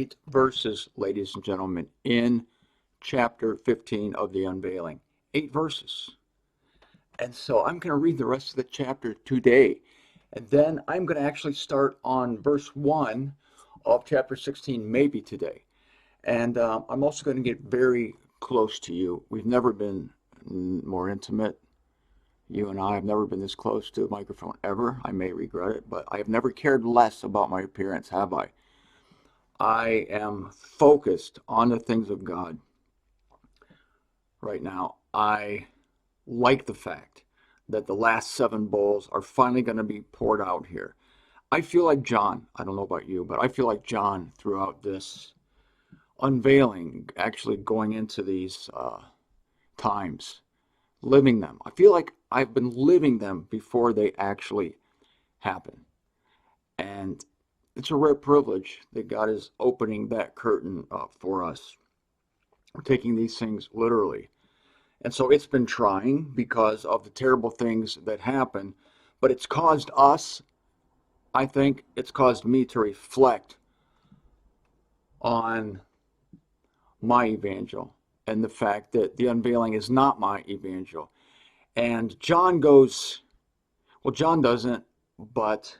8 verses, ladies and gentlemen, in chapter 15 of the unveiling. 8 verses. And so I'm going to read the rest of the chapter today. And then I'm going to actually start on verse 1 of chapter 16, maybe today. And I'm also going to get very close to you. We've never been more intimate. You and I have never been this close to a microphone ever. I may regret it, but I have never cared less about my appearance, have I? I am focused on the things of God right now. I like the fact that the last 7 bowls are finally going to be poured out here. I feel like John. I don't know about you, but I feel like John throughout this unveiling, actually going into these times, living them. I feel like I've been living them before they actually happen. And it's a rare privilege that God is opening that curtain up for us. We're taking these things literally. And so it's been trying because of the terrible things that happen, but it's caused us, I think, it's caused me to reflect on my evangel and the fact that the unveiling is not my evangel. And John goes, well, John doesn't, but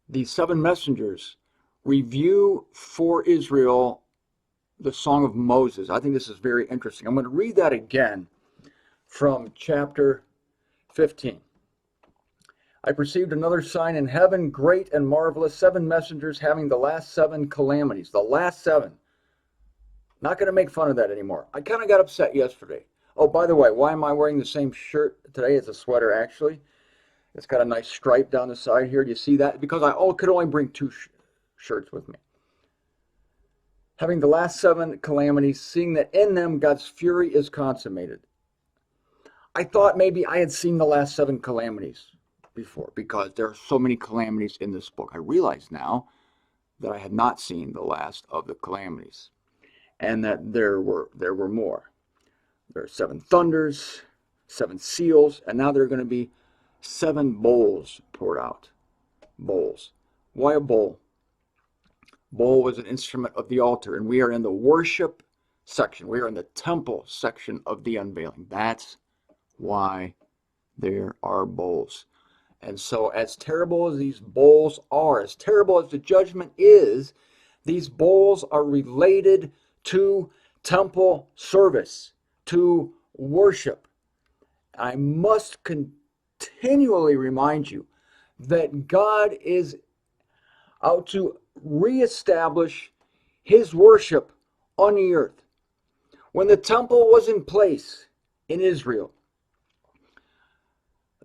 the 7 messengers review for Israel the Song of Moses. I think this is very interesting. I'm going to read that again from chapter 15. I perceived another sign in heaven, great and marvelous, 7 messengers having the last 7 calamities. The last 7. Not going to make fun of that anymore. I kind of got upset yesterday. Oh, by the way, why am I wearing the same shirt today? It's a sweater, actually. It's got a nice stripe down the side here. Do you see that? Because I could only bring 2 shirts with me. Having the last 7 calamities, seeing that in them God's fury is consummated. I thought maybe I had seen the last 7 calamities before because there are so many calamities in this book. I realize now that I had not seen the last of the calamities and that there were more. There are 7 thunders, 7 seals, and now there are going to be 7 bowls poured out. Bowls. Why a bowl? Bowl was an instrument of the altar, and we are in the worship section. We are in the temple section of the unveiling. That's why there are bowls. And so as terrible as these bowls are, as terrible as the judgment is, these bowls are related to temple service, to worship. I must continually remind you that God is out to reestablish his worship on the earth. When the temple was in place in Israel,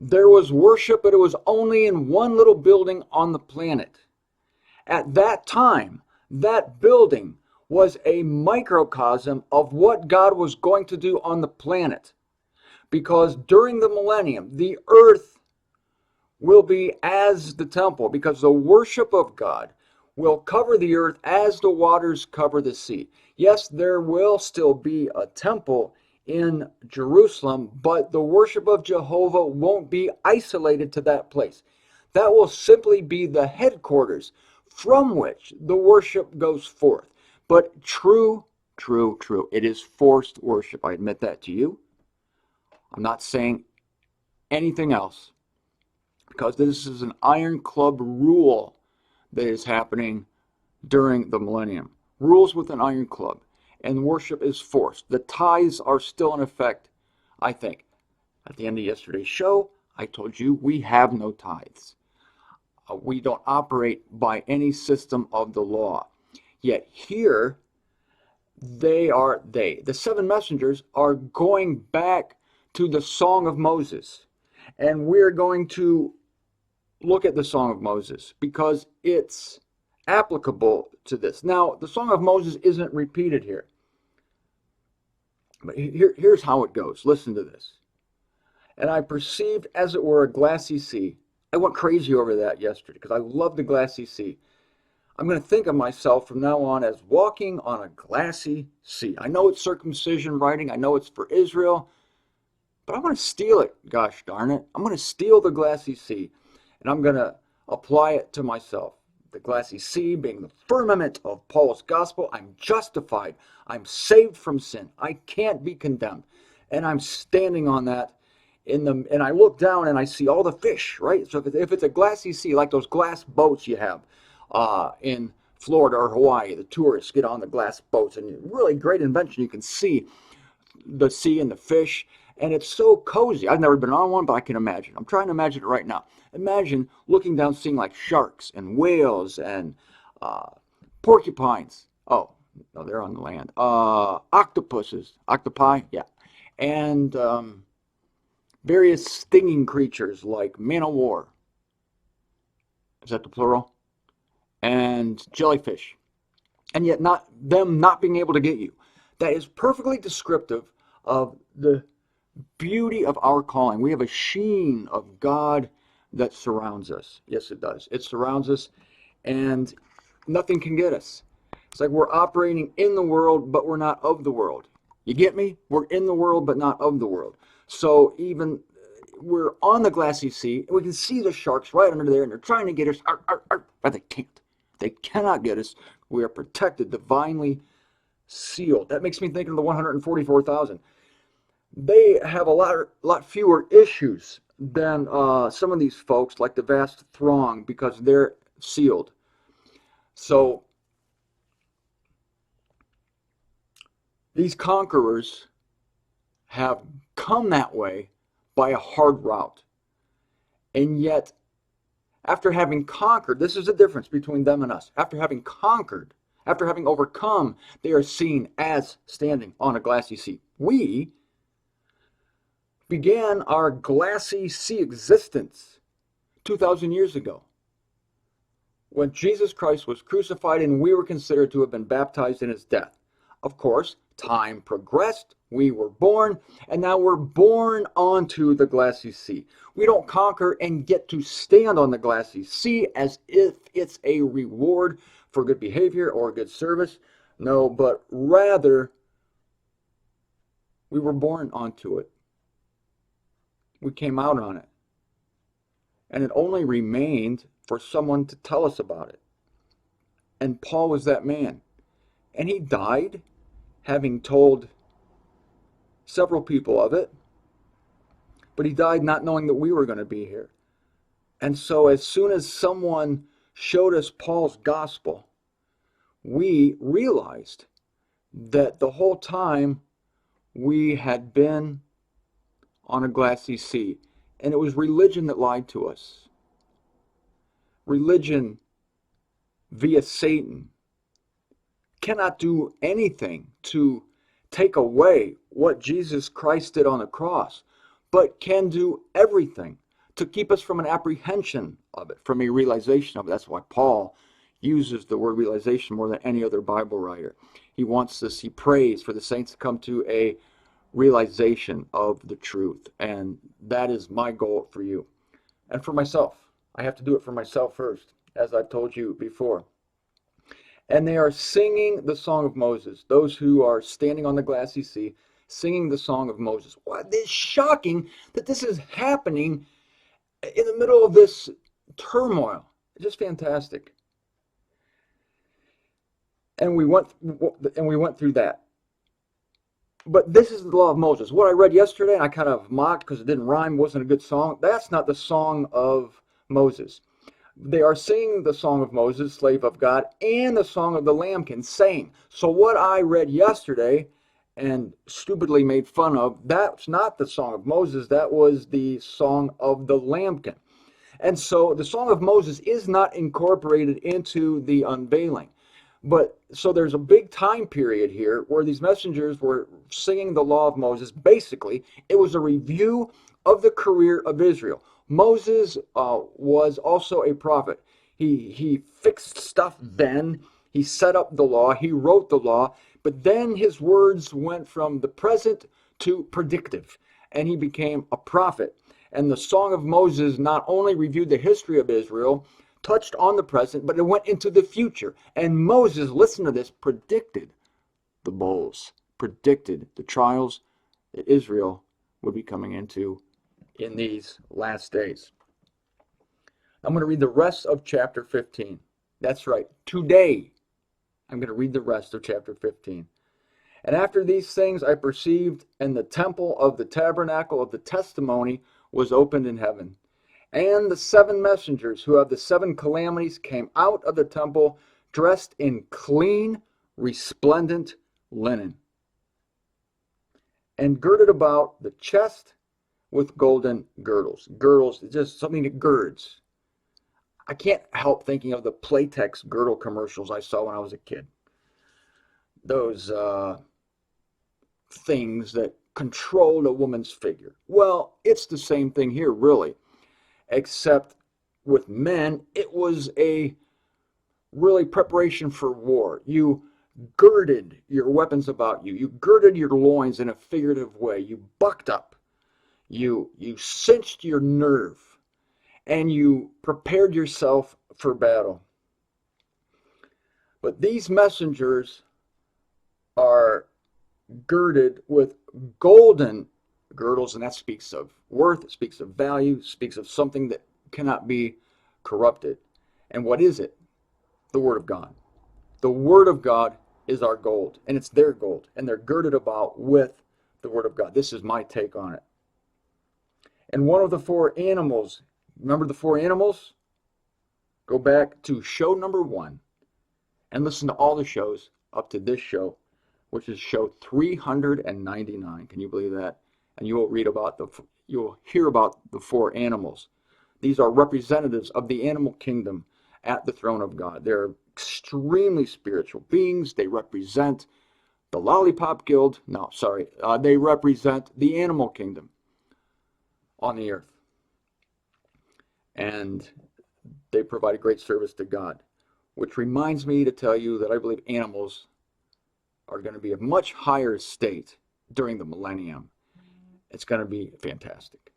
there was worship, but it was only in one little building on the planet. At that time, that building was a microcosm of what God was going to do on the planet. Because during the millennium, the earth will be as the temple, because the worship of God will cover the earth as the waters cover the sea. Yes, there will still be a temple in Jerusalem, but the worship of Jehovah won't be isolated to that place. That will simply be the headquarters from which the worship goes forth. But true, it is forced worship. I admit that to you. I'm not saying anything else, because this is an iron club rule that is happening during the millennium. Rules with an iron club. And worship is forced. The tithes are still in effect, I think. At the end of yesterday's show, I told you we have no tithes. We don't operate by any system of the law. Yet here, the 7 messengers are going back to the Song of Moses. And we're going to look at the Song of Moses because it's applicable to this. Now, the Song of Moses isn't repeated here. But here's how it goes. Listen to this. And I perceived, as it were, a glassy sea. I went crazy over that yesterday because I love the glassy sea. I'm going to think of myself from now on as walking on a glassy sea. I know it's circumcision writing. I know it's for Israel. But I'm going to steal it, gosh darn it. I'm going to steal the glassy sea. And I'm going to apply it to myself. the glassy sea being the firmament of Paul's gospel. I'm justified. I'm saved from sin. I can't be condemned. And I'm standing on that and I look down and I see all the fish, right? So if it's a glassy sea, like those glass boats you have in Florida or Hawaii, the tourists get on the glass boats, and really great invention. You can see the sea and the fish, and it's so cozy. I've never been on one, but I can imagine. I'm trying to imagine it right now. Imagine looking down, seeing like sharks and whales and porcupines. Oh, no, they're on the land. Octopuses, octopi, yeah, and various stinging creatures like man o' war. Is that the plural? And jellyfish. And yet not being able to get you. That is perfectly descriptive of the beauty of our calling. We have a sheen of God that surrounds us. Yes, it does. It surrounds us, and nothing can get us. It's like we're operating in the world, but we're not of the world. You get me? We're in the world, but not of the world. So even we're on the glassy sea, and we can see the sharks right under there, and they're trying to get us, but they can't. They cannot get us. We are protected, divinely sealed. That makes me think of the 144,000. They have a lot fewer issues than some of these folks, like the vast throng, because they're sealed. So these conquerors have come that way by a hard route. And yet, after having conquered, this is the difference between them and us. After having conquered, after having overcome, they are seen as standing on a glassy sea. We began our glassy sea existence 2,000 years ago when Jesus Christ was crucified and we were considered to have been baptized in his death. Of course, time progressed, we were born, and now we're born onto the glassy sea. We don't conquer and get to stand on the glassy sea as if it's a reward for good behavior or good service. No, but rather, we were born onto it. We came out on it. And it only remained for someone to tell us about it. And Paul was that man. And he died having told several people of it. But he died not knowing that we were going to be here. And so as soon as someone showed us Paul's gospel, we realized that the whole time we had been on a glassy sea. And it was religion that lied to us. Religion via Satan cannot do anything to take away what Jesus Christ did on the cross, but can do everything to keep us from an apprehension of it, from a realization of it. That's why Paul uses the word realization more than any other Bible writer. He wants this, he prays for the saints to come to a realization of the truth. And that is my goal for you. And for myself. I have to do it for myself first, as I've told you before. And they are singing the song of Moses. Those who are standing on the glassy sea, singing the song of Moses. What? It's shocking that this is happening in the middle of this turmoil. It's just fantastic. And we went through that. But this is the law of Moses. What I read yesterday, and I kind of mocked because it didn't rhyme, wasn't a good song. That's not the song of Moses. They are singing the song of Moses, slave of God, and the song of the lambkin, saying. So what I read yesterday and stupidly made fun of, that's not the song of Moses. That was the song of the lambkin. And so the song of Moses is not incorporated into the unveiling. But so there's a big time period here where these messengers were singing the law of Moses. Basically, it was a review of the career of Israel. Moses was also a prophet. He fixed stuff then. He set up the law. He wrote the law. But then his words went from the present to predictive. And he became a prophet. And the Song of Moses not only reviewed the history of Israel, touched on the present, but it went into the future. And Moses, listen to this, predicted the bowls, predicted the trials that Israel would be coming into in these last days. I'm going to read the rest of chapter 15. That's right. Today, I'm going to read the rest of chapter 15. And after these things I perceived, and the temple of the tabernacle of the testimony was opened in heaven. And the seven messengers who have the seven calamities came out of the temple dressed in clean, resplendent linen, and girded about the chest with golden girdles. Girdles, just something that girds. I can't help thinking of the Playtex girdle commercials I saw when I was a kid. Those things that controlled a woman's figure. Well, it's the same thing here, really, except with men, it was a really preparation for war. You girded your weapons about you. You girded your loins in a figurative way. You bucked up. You cinched your nerve, and you prepared yourself for battle. But these messengers are girded with golden girdles, and that speaks of worth, it speaks of value, it speaks of something that cannot be corrupted. And what is it? The Word of God. The Word of God is our gold, and it's their gold, and they're girded about with the Word of God. This is my take on it. And one of the four animals, remember the four animals? Go back to show number 1 and listen to all the shows up to this show, which is show 399. Can you believe that? And you will hear about the four animals. These are representatives of the animal kingdom at the throne of God. They're extremely spiritual beings. They represent the Lollipop Guild. No, sorry. They represent the animal kingdom on the earth. And they provide a great service to God, which reminds me to tell you that I believe animals are going to be a much higher state during the millennium. It's going to be fantastic.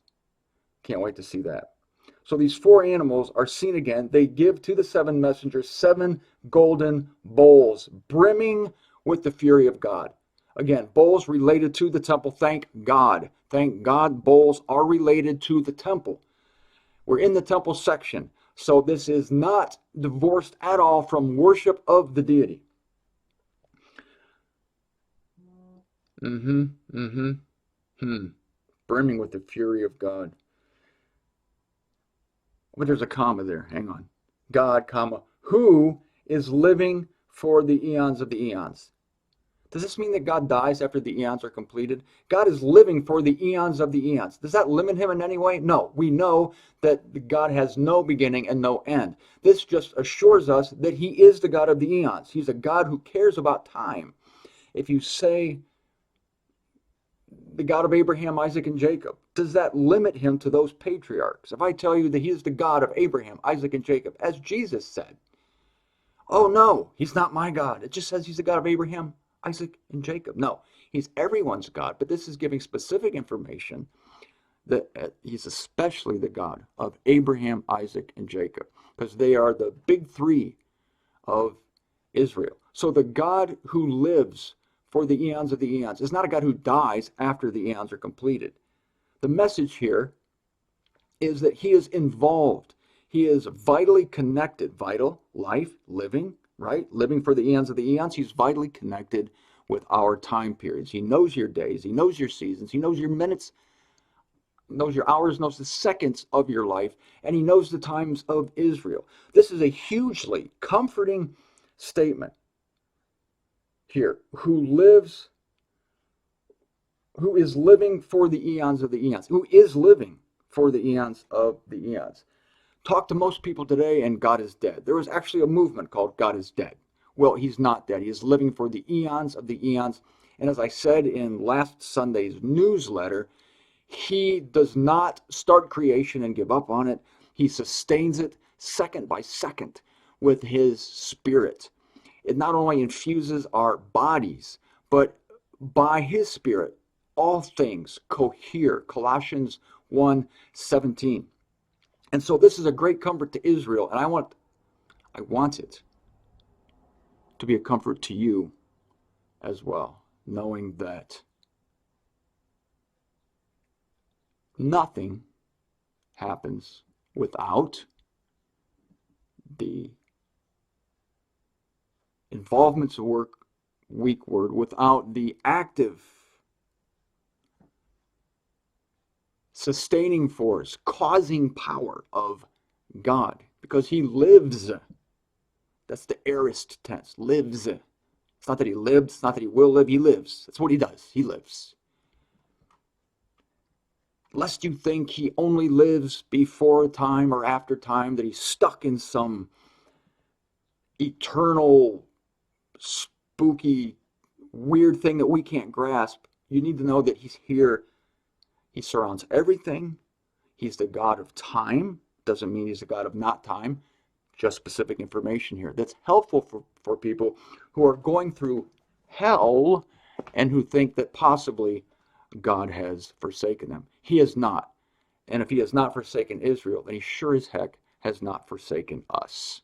Can't wait to see that. So these four animals are seen again. They give to the seven messengers 7 golden bowls brimming with the fury of God. Again, bowls related to the temple. Thank God. Thank God bowls are related to the temple. We're in the temple section. So this is not divorced at all from worship of the deity. Brimming with the fury of God. But there's a comma there. Hang on. God, comma, who is living for the eons of the eons. Does this mean that God dies after the eons are completed? God is living for the eons of the eons. Does that limit him in any way? No. We know that God has no beginning and no end. This just assures us that he is the God of the eons. He's a God who cares about time. If you say the God of Abraham, Isaac, and Jacob, does that limit him to those patriarchs? If I tell you that he is the God of Abraham, Isaac, and Jacob, as Jesus said, oh no, he's not my God. It just says he's the God of Abraham, Isaac, and Jacob. No, he's everyone's God, but this is giving specific information that he's especially the God of Abraham, Isaac, and Jacob, because they are the big three of Israel. So the God who lives for the eons of the eons is not a God who dies after the eons are completed. The message here is that he is involved. He is vitally connected. Vital, life, living, right? Living for the eons of the eons. He's vitally connected with our time periods. He knows your days. He knows your seasons. He knows your minutes, knows your hours, knows the seconds of your life, and he knows the times of Israel. This is a hugely comforting statement here. Who is living for the eons of the eons. Who is living for the eons of the eons. Talk to most people today and God is dead. There was actually a movement called God is dead. Well, he's not dead. He is living for the eons of the eons. And as I said in last Sunday's newsletter, he does not start creation and give up on it. He sustains it second by second with his spirit. It not only infuses our bodies, but by his spirit, all things cohere. Colossians 1:17. And so this is a great comfort to Israel, and I want it to be a comfort to you as well, knowing that nothing happens without the Involvement's a weak word without the active, sustaining force, causing power of God, because he lives. That's the aorist tense, lives. It's not that he lives, it's not that he will live, he lives. That's what he does, he lives. Lest you think he only lives before time or after time, that he's stuck in some eternal, spooky, weird thing that we can't grasp. You need to know that he's here. He surrounds everything. He's the God of time. Doesn't mean he's the God of not time. Just specific information here that's helpful for people who are going through hell and who think that possibly God has forsaken them. He has not. And if he has not forsaken Israel, then he sure as heck has not forsaken us.